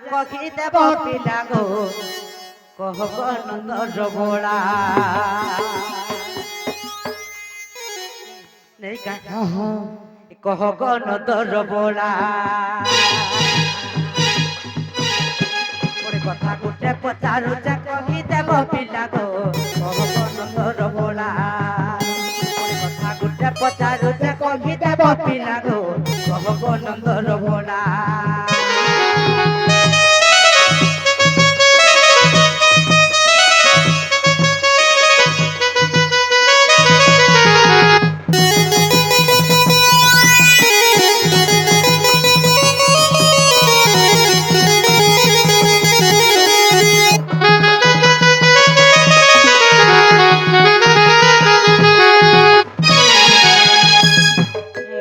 कही देव पिला गो कहब नंदर बोला नहीं कहब नंदर बोला कथा गुटे पचारू कही देव पिला गो कहब नंदर बोला कथा गुटे पचारू कही देव पिला गो कहब नंदर बोला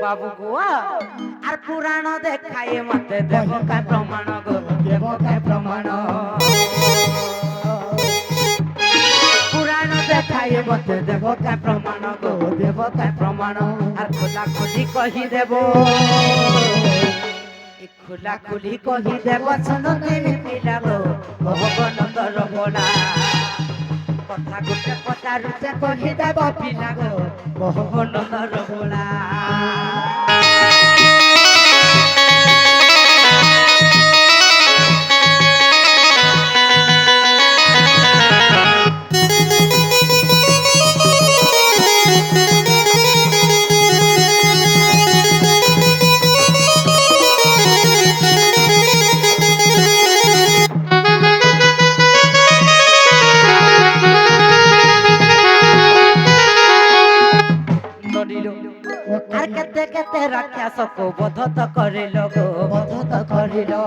बाबू गुआ आर पुराण देखाए मते देव का प्रमाण गो देव का प्रमाण पुराण देखाए मते देव का प्रमाण गो देव का प्रमाण आर खोला खोली कही देव खोला खोली कही देव सुनते पिला गो भगवनंदर बोला कथा गुटे पचारू कही देव पिला गो भगवनंदर बोला आर केते केते राक्षस को बध तो करिलो गो बध तो करिलो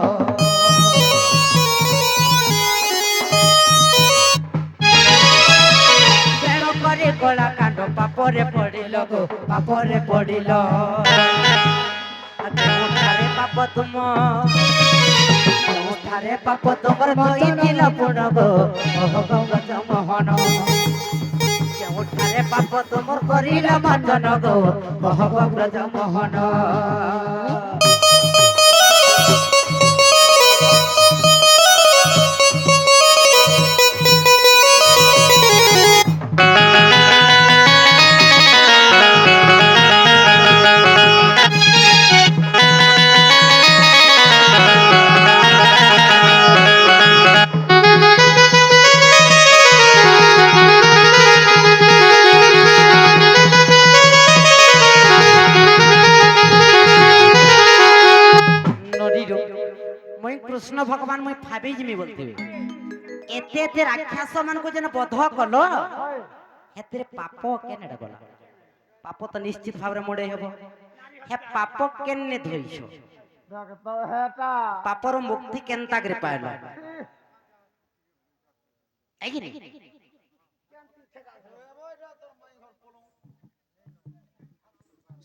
तेरो करे गला कांड पापरे पडिलो गो पापरे पडिलो थारे पाप तुम थारे पाप तुमर तोई दिल पुण गो भगवत मोहन उठारे पाप तुमर करिला मानन गो कहब ब्रज मोहन कृष्ण भगवान मैं भाभी जिमी बोलते एते एते राक्षस मान को जन बध कलो हेतरे पाप केने गला पाप तो निश्चित भाव रे मोडे हेबो हे पाप केने धोइछो तो हेता पापर मुक्ति केनता करे पाइलो आइगे नी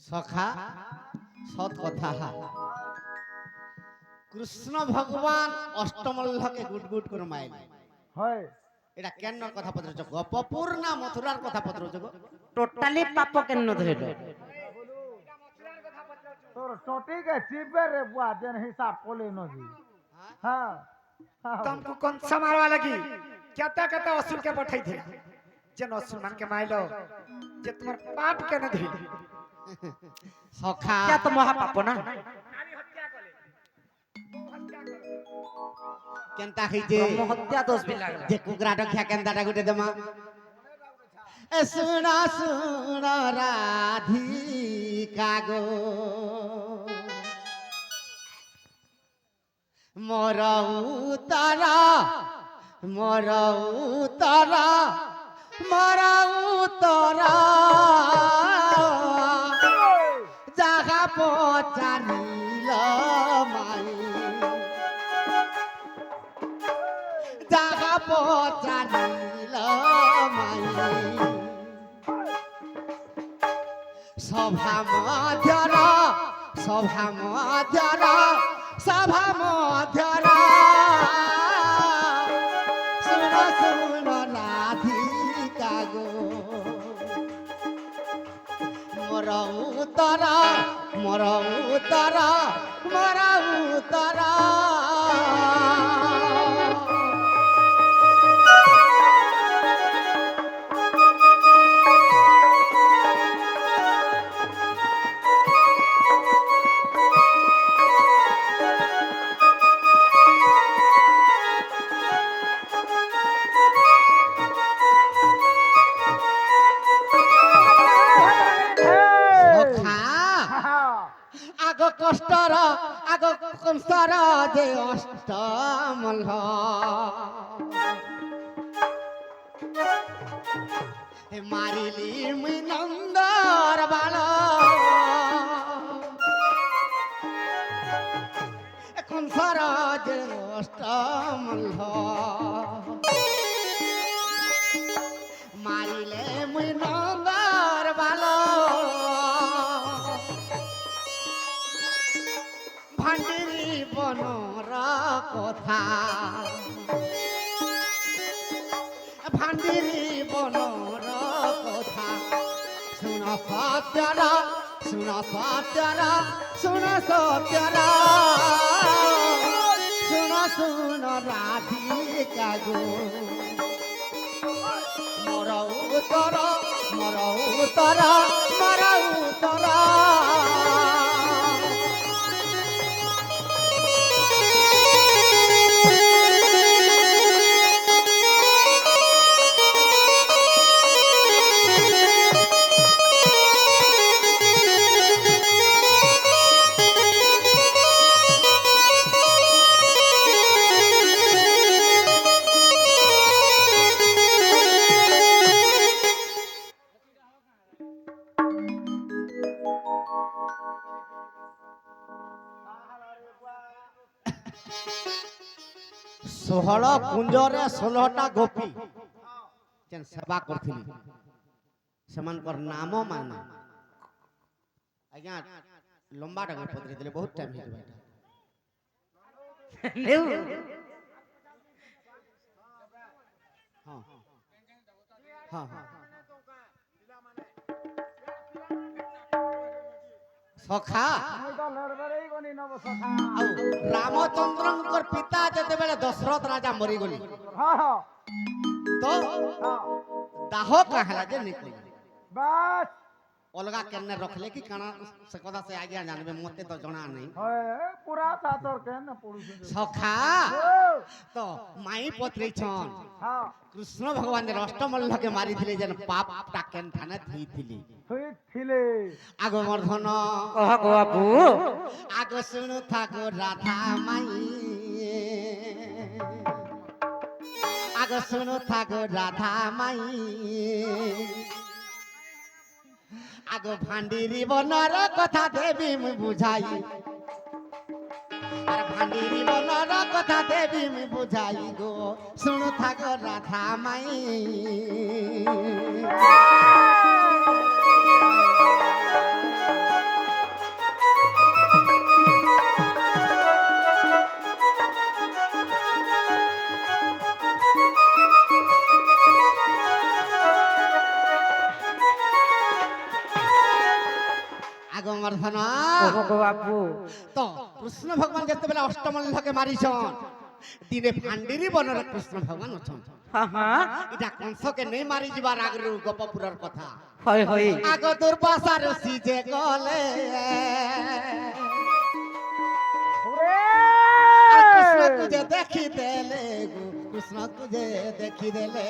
सखा सत कथा कृष्ण भगवान अष्टमल्ल के गुट गुट कर माइल হয় एटा केन कथा पत्र छ गपपुर ना मथुरार कथा पत्र छ टोटली पाप केन धइलो তোর সঠিক চিপে রে বুয়া দেন হিসাব কোলে নজি हां तुमको कौन सा मारवा लगी कहता कहता असुर के पठाई थे जन असुर मान के माइलो जे तुम्हार पाप के न धइल सखा क्या तो महापाप ना केनता खइजे ब्रह्म हत्या दोष भी लागला जे कुकरा रख्या केनता गुटे दमा ए सुना सुना राधिका गो मरऊ तारा जागा पचारिल माई जागा पचारिल माई सभा मध्यर सुन सुन राधिका गो मोर उतर কংসর যে অষ্টমল্ল মারিলি মুই নন্দর বাল কংসর যে অষ্টমল্ল মারিলে মুই নন্দর বাল ভান্ডিরি বনর কথা ভান্ডিরি বনর কথা শুন সত্যরা শুন সত্যরা শুন সত্যরা শুন শুন রাধিকা গো মোর উত্তর মোর উত্তর মোর উত্তর ষোহଳ କୁଞ୍ଜରେ 16ଟା ଗୋପୀ ଯେନ୍ ସେବା କରିଥିଲି ସେମାନଙ୍କର ନାମ ମାନେ ଆଜ୍ଞା ଲମ୍ବାଟା ଗୋଟେ ପତ୍ରି ଦେଲେ ବହୁତ ଟାଇମ୍ ହେଇଯିବ ନେଉ ହଁ ହଁ ହଁ ସଖା ମୁଇଁ ତ ଲড়በରେଇ ଗନି ନବ ସଖା ଆଉ ରାମଚନ୍ଦ୍ରଙ୍କର ପିତା ଯେତେବେଳେ ଦଶରଥ ରାଜା ମରିଗଲେ ହଁ ହଁ ତ ହଁ ଦାହ କାଁ ହେଲା ଯେ ନିକଲି ବାସ୍ ଅଲଗା କେନେ ରଖିଲେ କି କାଣା ସେ କଥା ସେ ଆଜ୍ଞା ଜାଣିବେ ମତେ ତ ଜଣା ନାହିଁ ହଏ ପୁରା ସାତର କେନ ପଡୁଛୁ ସଖା ତ ମାଇ ପତ୍ରେଇଛନ୍ ହଁ କୃଷ୍ଣ ଭଗବାନ ଯେନ୍ ଅଷ୍ଟମଲ୍ଲକେ ମାରିଥିଲେ ଯେନ୍ ପାପଟା କେନ୍ ଠାନେ ଥଇଥିଲି তুই ଥିଲେ ଆଗ ମର୍ଧନ କହ ଗୋ ବାବୁ ଆଗ ଶୁଣୁ ଥାକୁ ରାଧା ମାଇ ଆଗ ଶୁଣୁ ଥାକୁ ରାଧା ମାଇ আগ ভান্ডিরি বনর কথা দেবী মুই বুঝাই আর ভান্ডিরি বনর কথা দেবী মুই বুঝাই গো শুনু থাক রাধা মাই আগ মর্ধন কহ গো বাবু তো কৃষ্ণ ভগবান যেতেবেলে অষ্টমল্লকে মারিছন দিনে ভান্ডিরি বনর কৃষ্ণ ভগবান অছন হ্যাঁ হ্যাঁ এটা কংসকে নেই মারি যাবার আগরে গোপপুরর কথা হয় হয় আগ দুর্বাসা ঋষি যে গলে আর কৃষ্ণ তুঝে দেখি দেলে গো কৃষ্ণ তুঝে দেখি দেলে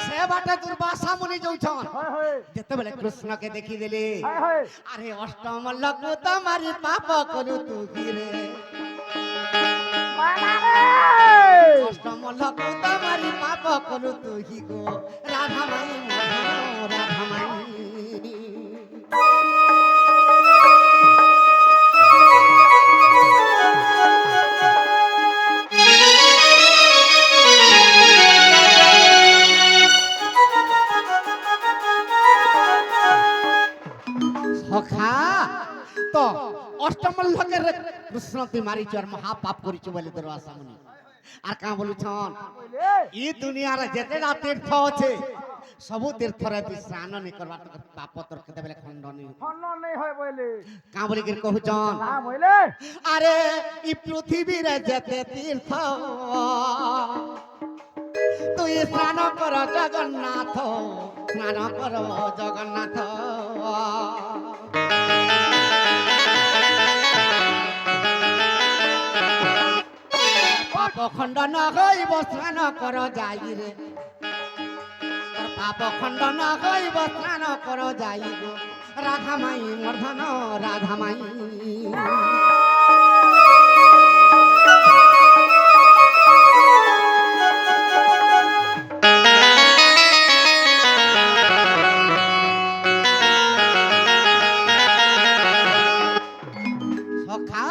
সে বাটে দুর্বাসা মুনি যাউছন হয় হয় যেতেবেলে কৃষ্ণকে দেখি দেলে হয় হয় আরে অষ্টমল্লক তোমারি পাপ করু তু গিরে অষ্টমল্লক তোমারি পাপ করু তু হি গো রাধা মাই রাধা মাই সখা তো অষ্টমল্লকের কৃষ্ণ তুই মারিছ আর মহাপাপ করিছ বলে তোর আশা মুনি আর কাঁ বলুছন ই দুনিয়ার যেতেটা তীর্থ আছে সবু তীর্থরে তুই স্নান নি করবা তোর পাপ তোর কেতেবেলে খণ্ডন খন্ন নেই হয় বলে কাঁ বলি কি কহুছন না বলে আরে ই পৃথিবীরে যেতে তীর্থ তুই স্নান কর জগন্নাথ স্নান কর জগন্নাথ পাপ খণ্ডন হইব স্নান কর যাই রে পাপ খণ্ডন হইব স্নান কর যাই গো রাধা মাই মর্ধন রাধা মাই সখা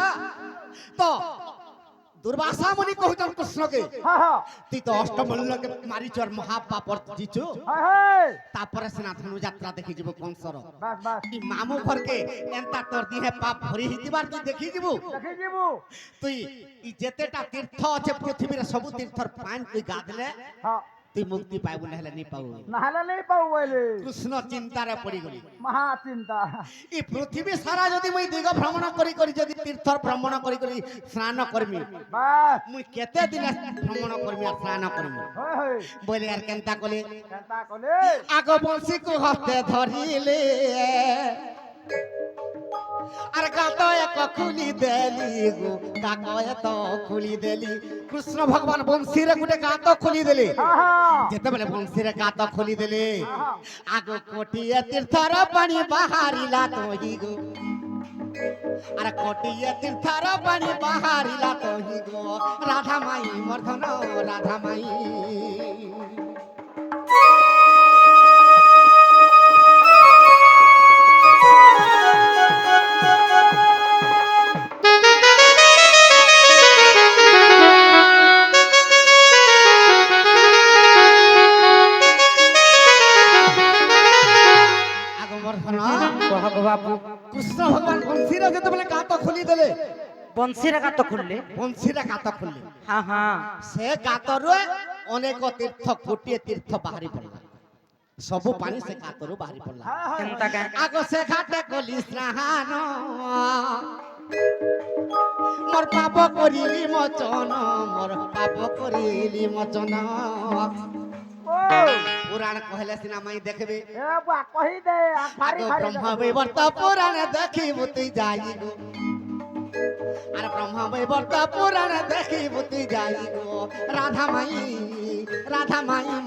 তো দুর্বাসা মুনি কহুছন কৃষ্ণকে হ্যাঁ হ্যাঁ তুই তো অষ্টমল্লকে মারিছ আর মহাপাপ দিছু হ্যাঁ হ্যাঁ তারপরে সিনা ধনু যাত্রা দেখি যাব কংসর বাস বাস ই মামু ঘরকে এন্তা তোর দিহে পাপ ভরি হিতিবার তুই দেখি যাব দেখি ଯିବୁ তুই ই যেতেটা তীর্থ আছে পৃথিবীর সবু তীর্থর পান তুই গাধলে ହଁ তুই মুক্তি পাইবু না হলে নি পাবু ନହେଲେ ନେଇ ପାଉ ବୋଇଲେ কৃষ্ণ চিন্তারে পড়ি গলি ମହା ଚିନ୍ତା ই পৃথিবী সারা যদি মুই দিগ ভ্রমণ করি করি যদি তীর্থর ভ্রমণ করি করি স্নান করমি ବାସ୍ মুই কেতে দিনে ভ্রমণ করমি আর স্নান করমি হয় হয় বলে আর কেনতা কলে କେନ୍ତା କଲେ আগ বংশীকু হস্তে ধরিলে আর গাত এক খুলি দেলি গো কাক এত খুলি দেলি কৃষ্ণ ভগবান বংশীরে গোটে গাত খুলি দেলি ହଁ ହଁ যেতেবেলে বংশীরে গাত খুলি দেলি আগ কোটিয়ে তীর্থর পানি বাহারিলা তোহি গো আর কোটিয়ে তীর্থর পানি বাহারিলা তোহি গো রাধা মাই মর্ধন রাধা মাই কহ গো বাবু কৃষ্ণ ভগবান বংশীরে যেতেবেলে গাত খুলি দেলে বংশীর গাত খুললে বংশীরে গাত খুললে হ্যাঁ হ্যাঁ সে গাতরু অনেক তীর্থ কোটিয়ে তীর্থ বাহারি পড়লা সবু পানি সে গাতরু বাহারি পড়লা কেনতা কে আগ সে ঘাটে কলি স্নান মোর পাপ করিলি মোচন মোর পাপ করিলি মোচন ଓ পুরাণ কহিলে সিনা মাই দেখবে ଏ ବୁଆ କହିଦେ আগ ଭାରି ଭାରି ব্রহ্ম বৈবর্ত পুরাণ দেখিবু তুই যাই গো আর ব্রহ্ম বৈবর্ত পুরাণ দেখিবু তুই যাই গো রাধা মাই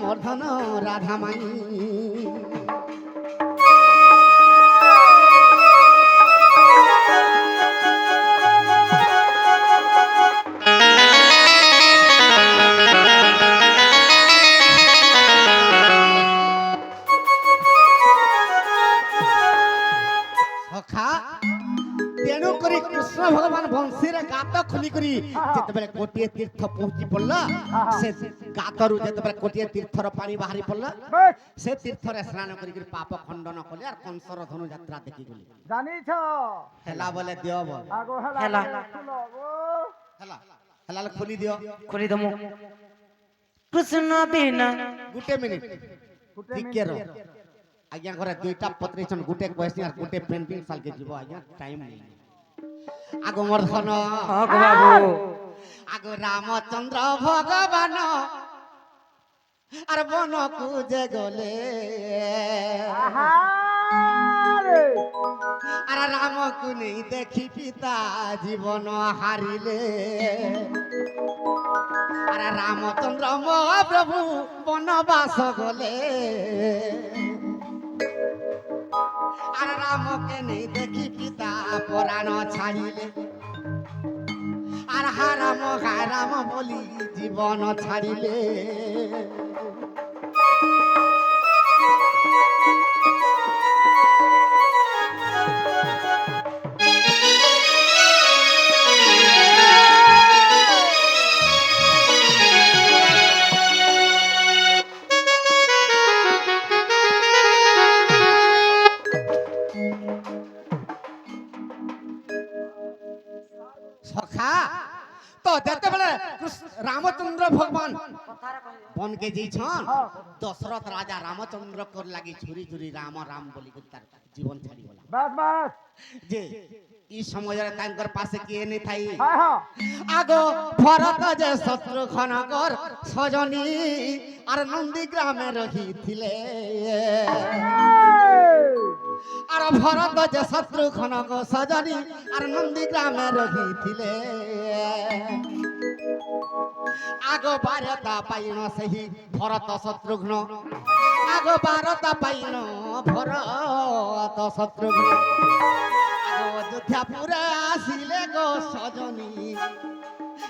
মর্ধন রাধা মাই সখা তেণু করি কৃষ্ণ ভগবান বংশীরে গাত খুলি করি যেতবেলে কোটিয়ে তীর্থ পৌঁছি পড়লা সে গাতরু যেতবেলে কোটিয়ে তীর্থর পানি বাহারি পড়লা ବେଶ সে তীর্থরে স্নান করি পাপ খণ্ডন কলে আর কংসর ধনু যাত্রা দেখি গলি ଜାଣିଛ হেলা বলে দিও বল ଆଗ ହେଲା ହେଲା। ଶୁଣ ଗୋ হেলা হেলা খুলি দিও খুলি দমু কৃষ্ণ বিনা গুটে মিনিট টিকে রহ আজ্ঞা ঘরে দুইটা পত্নী ছন গুটে কইছি আর গুটে পেন্টিং সালকে দিব আজ্ঞা টাইম নেই আগ মর্ধন কহ গো বাবু আগ রামচন্দ্র ভগবান আর বনকু যে গলে ଆହାରେ আর রামকু নেই দেখি পিতা জীবন হারিলে আর রামচন্দ্র মহাপ্রভু বনবাস গলে আর রামকে নেই দেখি পিতা পুরাণ ছাড়িলে আর হারাম বলি জীবন ছাড়িলে সখা তো যেতেবেলে রামচন্দ্র ভগবান বনকে যাইছন দশরথ রাজা রামচন্দ্র কর লাগি ছুরি ছুরি রাম রাম বলি করে তার জীবন ছাড়ি গলা ବାସ୍ ବାସ୍ যে এই সময়ের তাঙ্কর পাশে কিয়ে নেই থাই ହଁ ହଁ আগ ভরত যে শত্রুঘ্নকর সজনী আর নন্দী গ্রামে রহিছিলে আর ভরত যে শত্রুঘ্নক সজনী আর নন্দী গ্রামে রহিছিলে আগ বারতা পাইন সেই ভরত শত্রুঘ্ন আগ বারতা পাইন ভরত শত্রুঘ্ন আগ অযোধ্যাপুরে আসিলে গো সজনী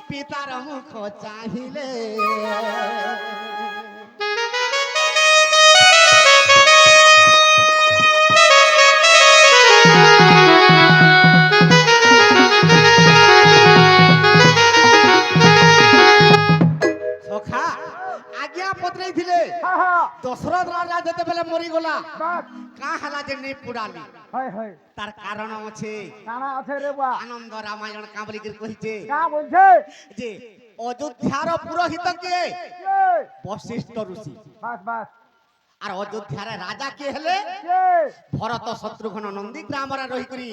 পিতার মুখ চাহিলে সখা আজ্ঞা পত্রাই ଥିଲେ হা হা দশরথ রাজা যেতেবেলে মরিগলা বাস কা হেলা যে নেই পুড়ালি হয় হয় তার কারণ আছে কানা আছে রে বুয়া আনন্দ রামায়ণ কাবলিকে কহিছে কা বলছে যে অযোধ্যার পুরোহিত কে কে বশিষ্ঠ ঋষি বাস বাস আর অযোধ্যার রাজা কে হেলে কে ভরত শত্রুঘ্ন নন্দী গ্রামরে রহিকরি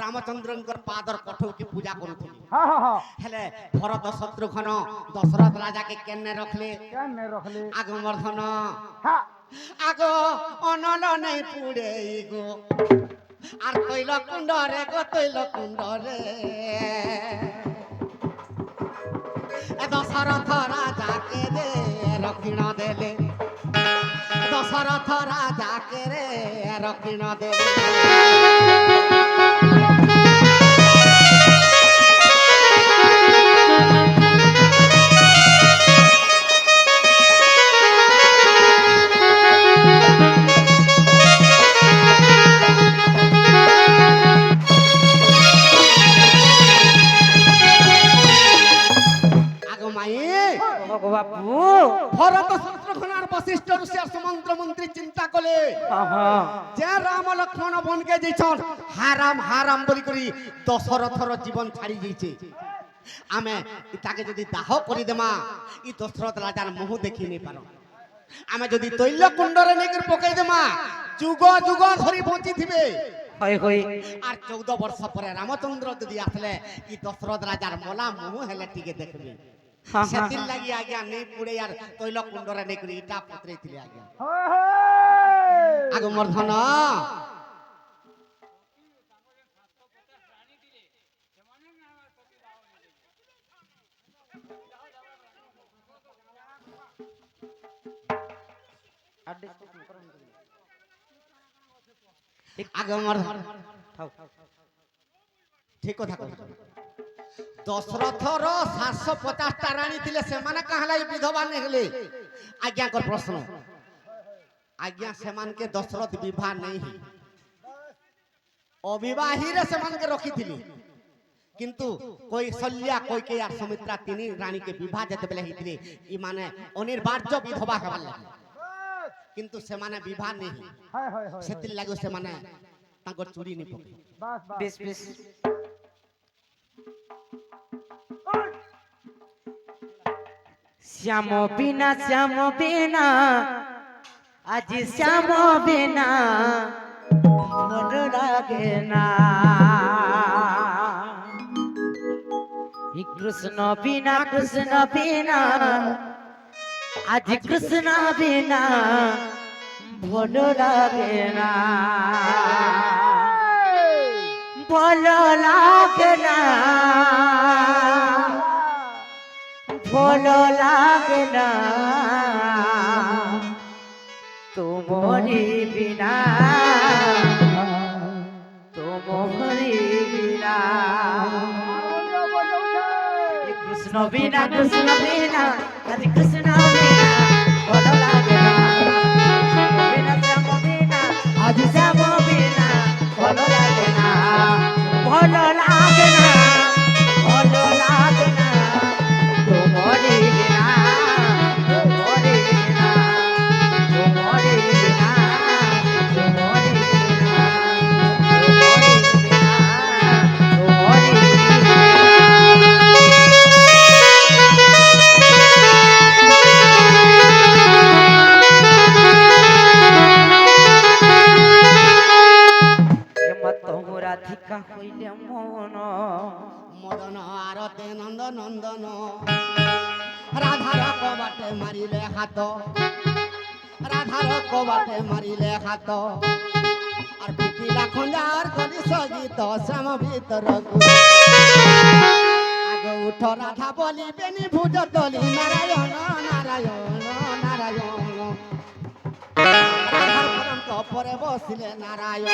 রামচন্দ্রঙ্কর পাদর কঠৌকে পূজা করুথিলি হা হা হা হেলে ভরত শত্রুঘ্ন দশরথ রাজাকে কেনে রখলে কেন নে রখলি আগমর্ধন হা আগ অনল নেই পুড়ে গো আর তৈল কুণ্ডরে গো তৈল কুণ্ডরে দশরথ রাজাকে রে রক্ষিণ দেলে দশরথ রাজাকে রে রক্ষিণ দেলে আগ মায়ে ওগো বাপু ভরত শত্রুঘ্ন আর বশিষ্ঠ ঋষি আর সমন্ত্র মন্ত্রী চিন্তা কলে যে রাম লক্ষ্মণ বনকে যাইছন হারাম হারাম বলি করি দশরথর জীবন ছাড়ি যাইছে আমি তাকে যদি দাহ করি দেমা ই দশরথ রাজার মুহ দেখি নেই পার আমি যদি তৈল কুণ্ডরে নেইকি পকাই দেমা যুগ যুগ ধরি বঞ্চি থিবে হয় হয় আর 14 বর্ষ পরে রামচন্দ্র যদি আসলে ই দশরথ রাজার মলা মুহ হেলে টিকে দেখবে সেদিন লাগি আজ্ঞা নেই পুড়ে আর তৈল কুণ্ডরে নেই করি ইটা পত্রে ଥିଲେ আজ্ঞা হয় হয় আগমর্ধন আগমর্ধন ঠিক কথা কহ দশরথর 750টা রানী ଥିଲେ ସେମାନେ কাহলাই বিধবা নেগলে আজ্ঞা কর প্রশ্ন আজ্ঞা সেমানকে দশরথ বিবাহ নেই অবিবাহীরে সেমানকে রখিଥିଲି কিন্তু কৌশল্যা কৈকেয়ী আর সুমিত্রা তিনি রানীকে বিবাহ যেতেবেলে হইଥିଲେ ই মানে অনির্বার্য বিধবা হবার লাগি কিন্তু সেমানে বিবাহ নেই হয় হয় হয় সেতির লাগি সেমানে তাঙ্কর চুরি নি পকে বাস বাস বেশ বেশ শ্যাম বিনা আজ শ্যাম বিনা মন লাগে না কৃষ্ণ বিনা আজ কৃষ্ণ বিনা ভালো লাগে না ভালো লাগে না ভালো লাগে না তোমারি বিনা তোমারি বিনা কৃষ্ণ বিনা আজ কৃষ্ণ বিনা ভালো লাগে না শ্যাম বিনা আজ শ্যাম বিনা ভালো লাগে না ভালো লাগে না ভালো লাগে না তোমারি বিনা তোমারি বিনা তোমারি বিনা তোমারি বিনা তোমারি বিনা তোমারি বিনা রাধিকা হইলে মন মদন আরতে নন্দ নন্দন রাধার কবাটে মারিলে হাত রাধার কবাটে মারিলে হাত আর পিপিলা খঞ্জার কলি সগীত শ্যাম ভিতর আগ উঠ রাধা বলিবেনি ভুজ তলি নারায়ণ নারায়ণ নারায়ণ রাধার পরন্ত পরে বসিলে নারায়ণ